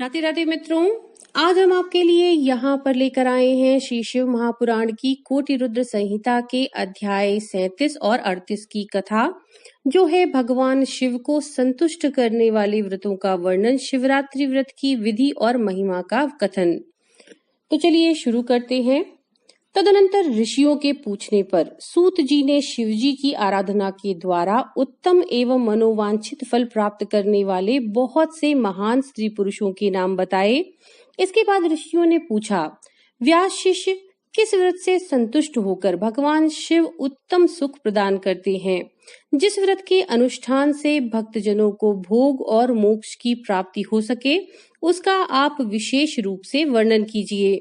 राधे राधे मित्रों, आज हम आपके लिए यहाँ पर लेकर आए हैं श्री शिव महापुराण की कोटि रुद्र संहिता के अध्याय 37 और 38 की कथा, जो है भगवान शिव को संतुष्ट करने वाले व्रतों का वर्णन, शिवरात्रि व्रत की विधि और महिमा का कथन। तो चलिए शुरू करते हैं। तदनंतर ऋषियों के पूछने पर सूत जी ने शिव जी की आराधना के द्वारा उत्तम एवं मनोवांछित फल प्राप्त करने वाले बहुत से महान स्त्री पुरुषों के नाम बताए। इसके बाद ऋषियों ने पूछा, व्यास शिष्य, किस व्रत से संतुष्ट होकर भगवान शिव उत्तम सुख प्रदान करते हैं, जिस व्रत के अनुष्ठान से भक्तजनों को भोग और मोक्ष की प्राप्ति हो सके, उसका आप विशेष रूप से वर्णन कीजिए।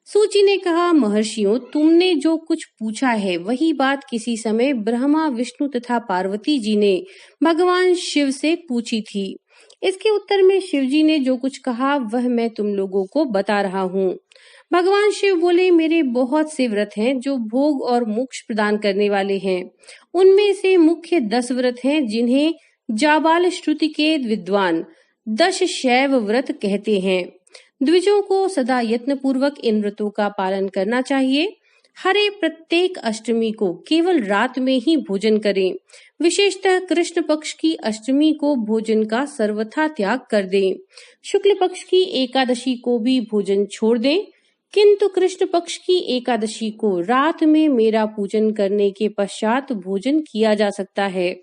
सूची ने कहा, महर्षियों, तुमने जो कुछ पूछा है वही बात किसी समय ब्रह्मा, विष्णु तथा पार्वती जी ने भगवान शिव से पूछी थी। इसके उत्तर में शिव जी ने जो कुछ कहा वह मैं तुम लोगों को बता रहा हूँ। भगवान शिव बोले, मेरे बहुत से व्रत हैं जो भोग और मोक्ष प्रदान करने वाले हैं। उनमें से मुख्य 10 व्रत हैं जिन्हें जाबाल श्रुति के विद्वान 10 शैव व्रत कहते हैं। द्विजों को सदा यत्न पूर्वक इन व्रतों का पालन करना चाहिए। हरे प्रत्येक अष्टमी को केवल रात में ही भोजन करें। विशेषतः कृष्ण पक्ष की अष्टमी को भोजन का सर्वथा त्याग कर दें। शुक्ल पक्ष की एकादशी को भी भोजन छोड़ दें, किंतु कृष्ण पक्ष की एकादशी को रात में मेरा पूजन करने के पश्चात भोजन किया जा सकता है।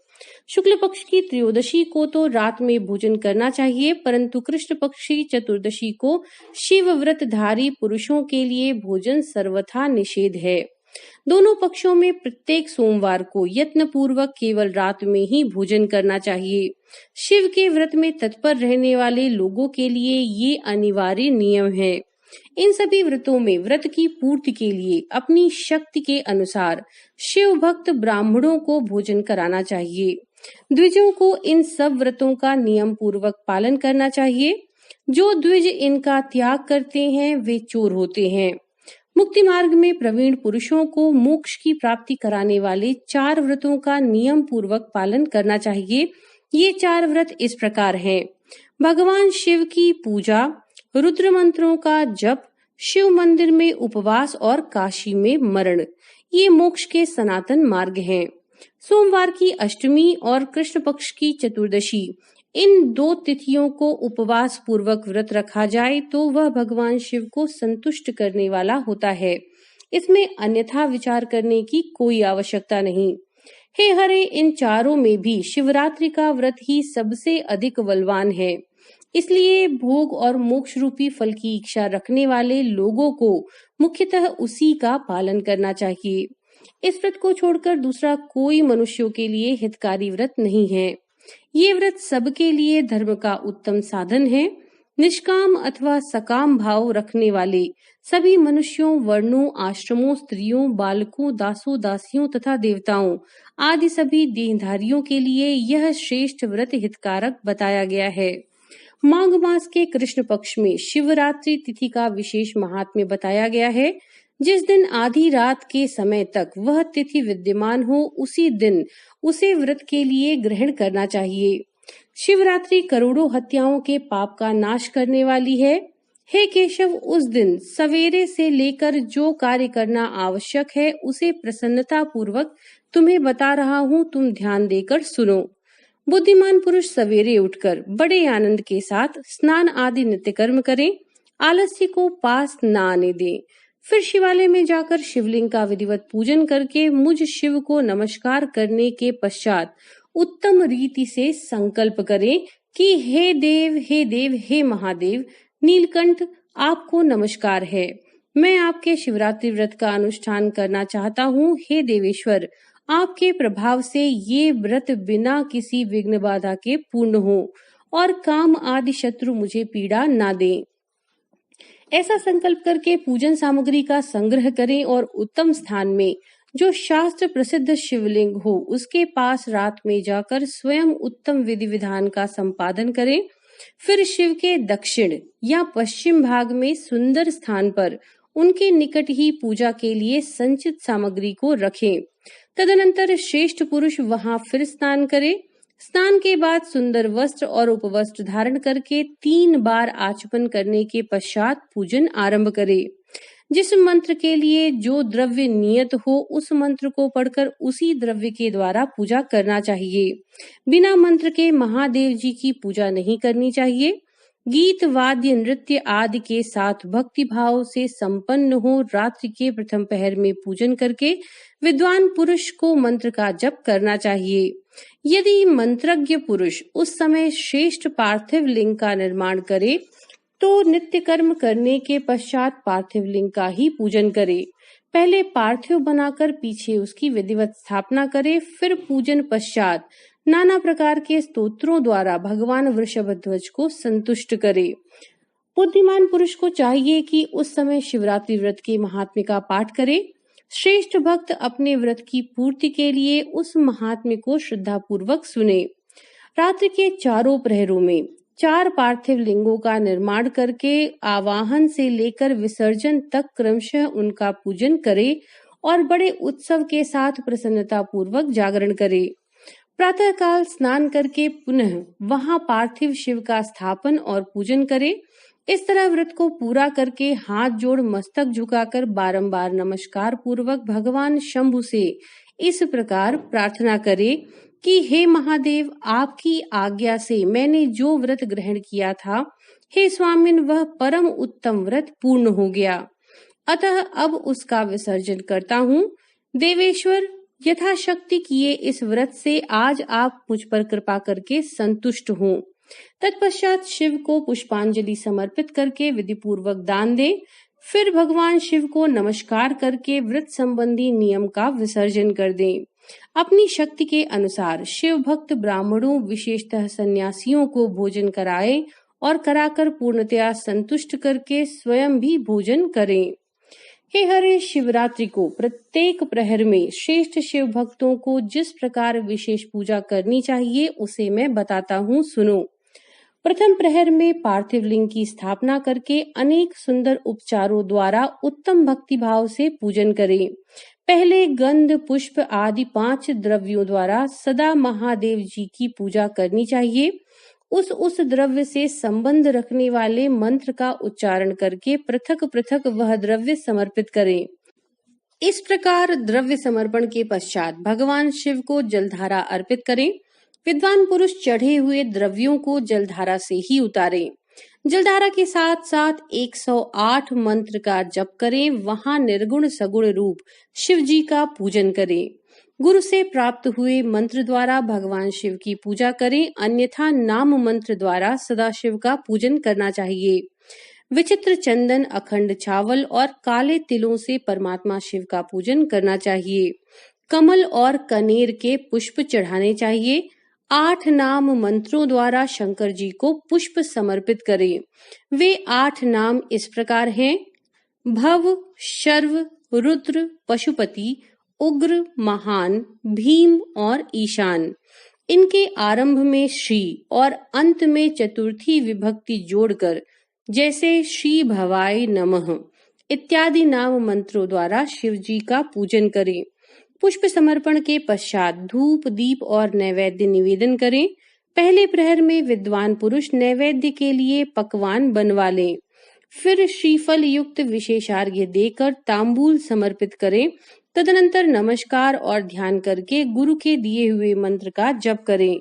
शुक्ल पक्ष की त्रयोदशी को तो रात में भोजन करना चाहिए, परंतु कृष्ण पक्ष की चतुर्दशी को शिव व्रतधारी पुरुषों के लिए भोजन सर्वथा निषेध है। दोनों पक्षों में प्रत्येक सोमवार को यत्न पूर्वक केवल रात में ही भोजन करना चाहिए। शिव के व्रत में तत्पर रहने वाले लोगों के लिए ये अनिवार्य नियम है। इन सभी व्रतों में व्रत की पूर्ति के लिए अपनी शक्ति के अनुसार शिव भक्त ब्राह्मणों को भोजन कराना चाहिए। द्विजों को इन सब व्रतों का नियम पूर्वक पालन करना चाहिए। जो द्विज इनका त्याग करते हैं वे चोर होते हैं। मुक्ति मार्ग में प्रवीण पुरुषों को मोक्ष की प्राप्ति कराने वाले 4 व्रतों का नियम पूर्वक पालन करना चाहिए। ये 4 व्रत इस प्रकार हैं: भगवान शिव की पूजा, रुद्र मंत्रों का जप, शिव मंदिर में उपवास और काशी में मरण, ये मोक्ष के सनातन मार्ग हैं। सोमवार की अष्टमी और कृष्ण पक्ष की चतुर्दशी, इन 2 तिथियों को उपवास पूर्वक व्रत रखा जाए तो वह भगवान शिव को संतुष्ट करने वाला होता है। इसमें अन्यथा विचार करने की कोई आवश्यकता नहीं। हे हरे, इन चारों में भी शिवरात्रि का व्रत ही सबसे अधिक बलवान है। इसलिए भोग और मोक्ष रूपी फल की इच्छा रखने वाले लोगों को मुख्यतः उसी का पालन करना चाहिए। इस व्रत को छोड़कर दूसरा कोई मनुष्यों के लिए हितकारी व्रत नहीं है। ये व्रत सबके लिए धर्म का उत्तम साधन है। निष्काम अथवा सकाम भाव रखने वाले सभी मनुष्यों, वर्णों, आश्रमों, स्त्रियों, बालकों, दासों, दासियों तथा देवताओं आदि सभी देहधारियों के लिए यह श्रेष्ठ व्रत हितकारक बताया गया है। माघ मास के कृष्ण पक्ष में शिवरात्रि तिथि का विशेष महात्म्य बताया गया है। जिस दिन आधी रात के समय तक वह तिथि विद्यमान हो, उसी दिन उसे व्रत के लिए ग्रहण करना चाहिए। शिवरात्रि करोड़ों हत्याओं के पाप का नाश करने वाली है। हे केशव, उस दिन सवेरे से लेकर जो कार्य करना आवश्यक है उसे प्रसन्नता पूर्वक तुम्हें बता रहा हूँ, तुम ध्यान देकर सुनो। बुद्धिमान पुरुष सवेरे उठकर बड़े आनंद के साथ स्नान आदि नित्य कर्म करें, आलस्य को पास न आने दें। फिर शिवालय में जाकर शिवलिंग का विधिवत पूजन करके मुझ शिव को नमस्कार करने के पश्चात उत्तम रीति से संकल्प करें कि हे देव, हे देव, हे महादेव, नीलकंठ, आपको नमस्कार है। मैं आपके शिवरात्रि व्रत का अनुष्ठान करना चाहता हूँ। हे देवेश्वर, आपके प्रभाव से ये व्रत बिना किसी विघ्न बाधा के पूर्ण हो और काम आदि शत्रु मुझे पीड़ा ना दें। ऐसा संकल्प करके पूजन सामग्री का संग्रह करें और उत्तम स्थान में जो शास्त्र प्रसिद्ध शिवलिंग हो उसके पास रात में जाकर स्वयं उत्तम विधि विधान का संपादन करें। फिर शिव के दक्षिण या पश्चिम भाग में सुंदर स्थान पर उनके निकट ही पूजा के लिए संचित सामग्री को रखें। तदनंतर श्रेष्ठ पुरुष वहां फिर स्नान करे। स्नान के बाद सुंदर वस्त्र और उपवस्त्र धारण करके 3 बार आचमन करने के पश्चात पूजन आरंभ करे। जिस मंत्र के लिए जो द्रव्य नियत हो उस मंत्र को पढ़कर उसी द्रव्य के द्वारा पूजा करना चाहिए। बिना मंत्र के महादेव जी की पूजा नहीं करनी चाहिए। गीत वाद्य नृत्य आदि के साथ भक्ति भाव से संपन्न हो रात्रि के प्रथम पहर में पूजन करके विद्वान पुरुष को मंत्र का जप करना चाहिए। यदि मंत्रज्ञ पुरुष उस समय श्रेष्ठ पार्थिव लिंग का निर्माण करे तो नित्य कर्म करने के पश्चात पार्थिव लिंग का ही पूजन करे। पहले पार्थिव बनाकर पीछे उसकी विधिवत स्थापना करे, फिर पूजन पश्चात नाना प्रकार के स्तोत्रों द्वारा भगवान वृषभध्वज को संतुष्ट करे। बुद्धिमान पुरुष को चाहिए कि उस समय शिवरात्रि व्रत के महात्म्य का पाठ करे। श्रेष्ठ भक्त अपने व्रत की पूर्ति के लिए उस महात्म्य को श्रद्धा पूर्वक सुने। रात्रि के चारों प्रहरों में 4 पार्थिव लिंगों का निर्माण करके आवाहन से लेकर विसर्जन तक क्रमशः उनका पूजन करे और बड़े उत्सव के साथ प्रसन्नता पूर्वक जागरण करे। प्रातः काल स्नान करके पुनः वहां पार्थिव शिव का स्थापन और पूजन करे। इस तरह व्रत को पूरा करके हाथ जोड़ मस्तक झुकाकर बारंबार नमस्कार पूर्वक भगवान शंभु से इस प्रकार प्रार्थना करे कि हे महादेव, आपकी आज्ञा से मैंने जो व्रत ग्रहण किया था, हे स्वामिन, वह परम उत्तम व्रत पूर्ण हो गया। अतः अब उसका विसर्जन करता हूँ। देवेश्वर, यथाशक्ति किए इस व्रत से आज आप मुझ पर कृपा करके संतुष्ट हों। तत्पश्चात शिव को पुष्पांजलि समर्पित करके विधि पूर्वक दान दे। फिर भगवान शिव को नमस्कार करके व्रत संबंधी नियम का विसर्जन कर दें। अपनी शक्ति के अनुसार शिव भक्त ब्राह्मणों विशेषतः सन्यासियों को भोजन कराए और कराकर पूर्णतया संतुष्ट करके स्वयं भी भोजन करें। हे हरे, शिवरात्रि को प्रत्येक प्रहर में श्रेष्ठ शिव भक्तों को जिस प्रकार विशेष पूजा करनी चाहिए उसे मैं बताता हूँ, सुनो। प्रथम प्रहर में पार्थिव लिंग की स्थापना करके अनेक सुंदर उपचारों द्वारा उत्तम भक्ति भाव से पूजन करें। पहले गंध पुष्प आदि 5 द्रव्यों द्वारा सदा महादेव जी की पूजा करनी चाहिए। उस द्रव्य से संबंध रखने वाले मंत्र का उच्चारण करके पृथक पृथक वह द्रव्य समर्पित करें। इस प्रकार द्रव्य समर्पण के पश्चात भगवान शिव को जलधारा अर्पित करें। विद्वान पुरुष चढ़े हुए द्रव्यों को जलधारा से ही उतारें। जलधारा के साथ साथ 108 मंत्र का जप करें। वहां निर्गुण सगुण रूप शिव जी का पूजन करें। गुरु से प्राप्त हुए मंत्र द्वारा भगवान शिव की पूजा करें, अन्यथा नाम मंत्र द्वारा सदाशिव का पूजन करना चाहिए। विचित्र चंदन, अखंड चावल और काले तिलों से परमात्मा शिव का पूजन करना चाहिए। कमल और कनेर के पुष्प चढ़ाने चाहिए। 8 नाम मंत्रों द्वारा शंकर जी को पुष्प समर्पित करें। वे 8 नाम इस प्रकार हैं: भव, शर्व, रुद्र, पशुपति, उग्र, महान, भीम और ईशान। इनके आरंभ में श्री और अंत में चतुर्थी विभक्ति जोड़कर जैसे श्री भवाय नमः इत्यादि नाम मंत्रों द्वारा शिव जी का पूजन करें। पुष्प समर्पण के पश्चात धूप, दीप और नैवेद्य निवेदन करें। पहले प्रहर में विद्वान पुरुष नैवेद्य के लिए पकवान बनवा लें। फिर श्रीफल युक्त विशेषार्घ्य देकर तांबूल समर्पित करें। तदनंतर नमस्कार और ध्यान करके गुरु के दिए हुए मंत्र का जप करें।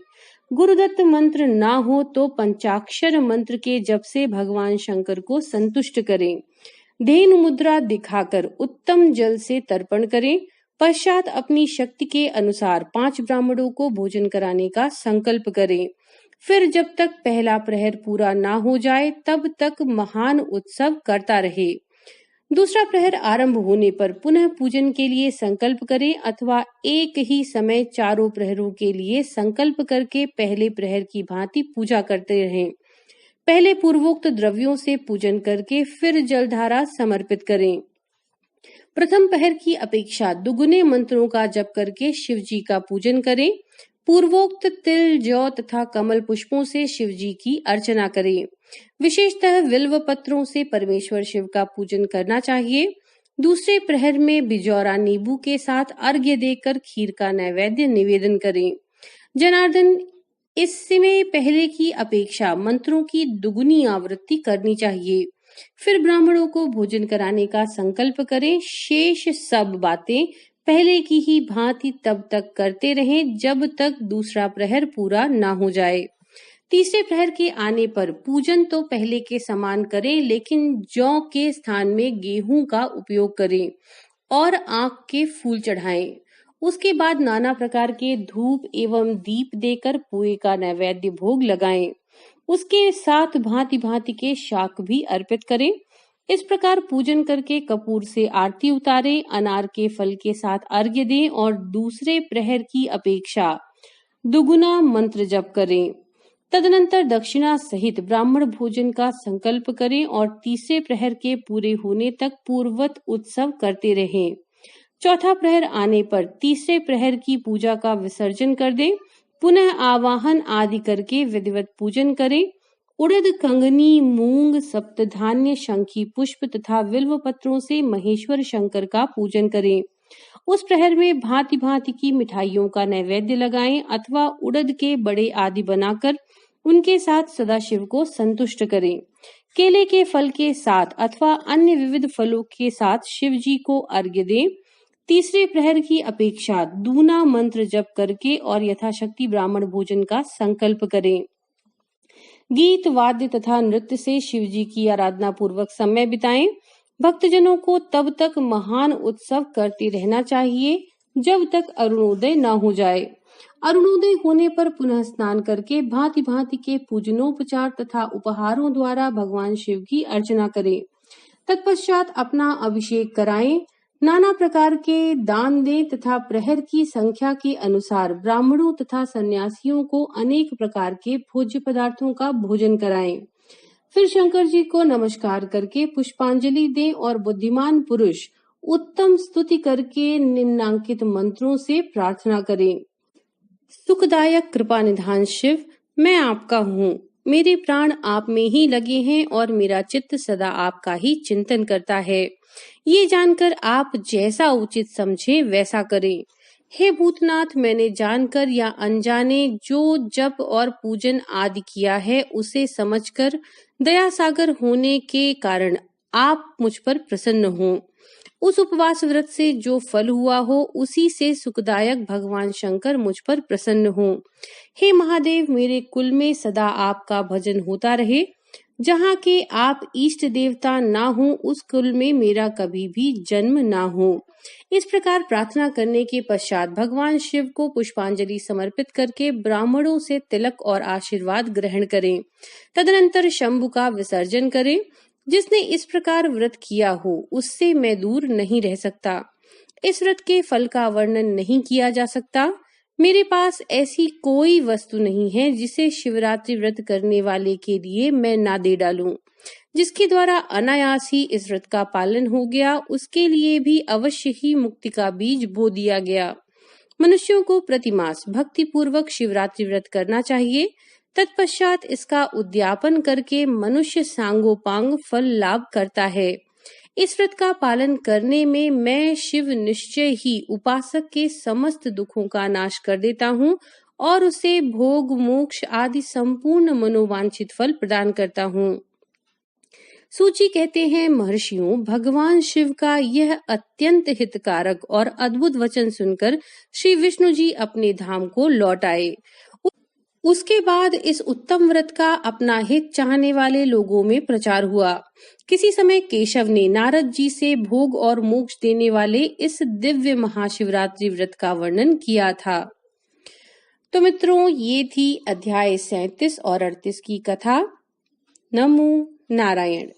गुरुदत्त मंत्र ना हो तो पंचाक्षर मंत्र के जप से भगवान शंकर को संतुष्ट करें। धेनु मुद्रा दिखाकर उत्तम जल से तर्पण करें। पश्चात अपनी शक्ति के अनुसार 5 ब्राह्मणों को भोजन कराने का संकल्प करें। फिर जब तक पहला प्रहर पूरा ना हो जाए तब तक महान उत्सव करता रहे। दूसरा प्रहर आरंभ होने पर पुनः पूजन के लिए संकल्प करें अथवा एक ही समय चारों प्रहरों के लिए संकल्प करके पहले प्रहर की भांति पूजा करते रहें। पहले पूर्वोक्त द्रव्यों से पूजन करके फिर जलधारा समर्पित करें। प्रथम पहर की अपेक्षा दुगुने मंत्रों का जप करके शिव जी का पूजन करें। पूर्वोक्त तिल, जौ तथा कमल पुष्पों से शिव जी की अर्चना करें। विशेषतः बिल्व पत्रों से परमेश्वर शिव का पूजन करना चाहिए। दूसरे प्रहर में बिजौरा नींबू के साथ अर्घ्य देकर खीर का नैवेद्य निवेदन करें। जनार्दन, इसमें पहले की अपेक्षा मंत्रों की दुगुनी आवृत्ति करनी चाहिए। फिर ब्राह्मणों को भोजन कराने का संकल्प करें। शेष सब बातें पहले की ही भांति तब तक करते रहें जब तक दूसरा प्रहर पूरा ना हो जाए। तीसरे प्रहर के आने पर पूजन तो पहले के समान करें, लेकिन जौ के स्थान में गेहूं का उपयोग करें और आंख के फूल चढ़ाएं। उसके बाद नाना प्रकार के धूप एवं दीप देकर पुए का नैवेद्य भोग लगाएं। उसके साथ भांति भांति के शाक भी अर्पित करें। इस प्रकार पूजन करके कपूर से आरती उतारें, अनार के फल के साथ अर्घ्य दें और दूसरे प्रहर की अपेक्षा दुगुना मंत्र जप करें। तदनंतर दक्षिणा सहित ब्राह्मण भोजन का संकल्प करें और तीसरे प्रहर के पूरे होने तक पूर्ववत उत्सव करते रहें। चौथा प्रहर आने पर तीसरे प्रहर की पूजा का विसर्जन कर दें। पुनः आवाहन आदि करके विधिवत पूजन करें। उड़द, कंगनी, मूंग, सप्तधान्य, शंखी पुष्प तथा बिल्व पत्रों से महेश्वर शंकर का पूजन करें। उस प्रहर में भांति भांति की मिठाइयों का नैवेद्य लगाएं अथवा उड़द के बड़े आदि बनाकर उनके साथ सदाशिव को संतुष्ट करें। केले के फल के साथ अथवा अन्य विविध फलों के साथ शिव जी को अर्घ्य दें। तीसरे प्रहर की अपेक्षा दूना मंत्र जप करके और यथाशक्ति ब्राह्मण भोजन का संकल्प करें। गीत, वाद्य तथा नृत्य से शिव जी की आराधना पूर्वक समय बिताएं। भक्तजनों को तब तक महान उत्सव करते रहना चाहिए जब तक अरुणोदय न हो जाए। अरुणोदय होने पर पुनः स्नान करके भांति भांति के पूजनोपचार तथा उपहारों द्वारा भगवान शिव की अर्चना करें। तत्पश्चात अपना अभिषेक कराएं, नाना प्रकार के दान दें तथा प्रहर की संख्या के अनुसार ब्राह्मणों तथा सन्यासियों को अनेक प्रकार के भोज्य पदार्थों का भोजन कराएं। फिर शंकर जी को नमस्कार करके पुष्पांजलि दें और बुद्धिमान पुरुष उत्तम स्तुति करके निम्नांकित मंत्रों से प्रार्थना करें। सुखदायक कृपा निधान शिव, मैं आपका हूँ। मेरे प्राण आप में ही लगे हैं और मेरा चित्त सदा आपका ही चिंतन करता है। ये जानकर आप जैसा उचित समझे वैसा करें। हे भूतनाथ, मैंने जानकर या अनजाने जो जप और पूजन आदि किया है उसे समझकर दया सागर होने के कारण आप मुझ पर प्रसन्न हो। उस उपवास व्रत से जो फल हुआ हो उसी से सुखदायक भगवान शंकर मुझ पर प्रसन्न हो। हे महादेव, मेरे कुल में सदा आपका भजन होता रहे। जहाँ के आप इष्ट देवता ना हो उस कुल में मेरा कभी भी जन्म ना हो। इस प्रकार प्रार्थना करने के पश्चात भगवान शिव को पुष्पांजलि समर्पित करके ब्राह्मणों से तिलक और आशीर्वाद ग्रहण करें। तदनंतर शंभु का विसर्जन करें। जिसने इस प्रकार व्रत किया हो उससे मैं दूर नहीं रह सकता। इस व्रत के फल का वर्णन नहीं किया जा सकता। मेरे पास ऐसी कोई वस्तु नहीं है जिसे शिवरात्रि व्रत करने वाले के लिए मैं ना दे डालूं। जिसके द्वारा अनायास ही इस व्रत का पालन हो गया उसके लिए भी अवश्य ही मुक्ति का बीज बो दिया गया। मनुष्यों को प्रतिमास भक्ति पूर्वक शिवरात्रि व्रत करना चाहिए। तत्पश्चात इसका उद्यापन करके मनुष्य सांगोपांग फल लाभ करता है। इस व्रत का पालन करने में मैं शिव निश्चय ही उपासक के समस्त दुखों का नाश कर देता हूँ और उसे भोग, मोक्ष आदि संपूर्ण मनोवांछित फल प्रदान करता हूँ। सूची कहते हैं, महर्षियों, भगवान शिव का यह अत्यंत हितकारक और अद्भुत वचन सुनकर श्री विष्णु जी अपने धाम को लौट आए। उसके बाद इस उत्तम व्रत का अपना हित चाहने वाले लोगों में प्रचार हुआ। किसी समय केशव ने नारद जी से भोग और मोक्ष देने वाले इस दिव्य महाशिवरात्रि व्रत का वर्णन किया था। तो मित्रों, ये थी अध्याय 37 और 38 की कथा। नमो नारायण।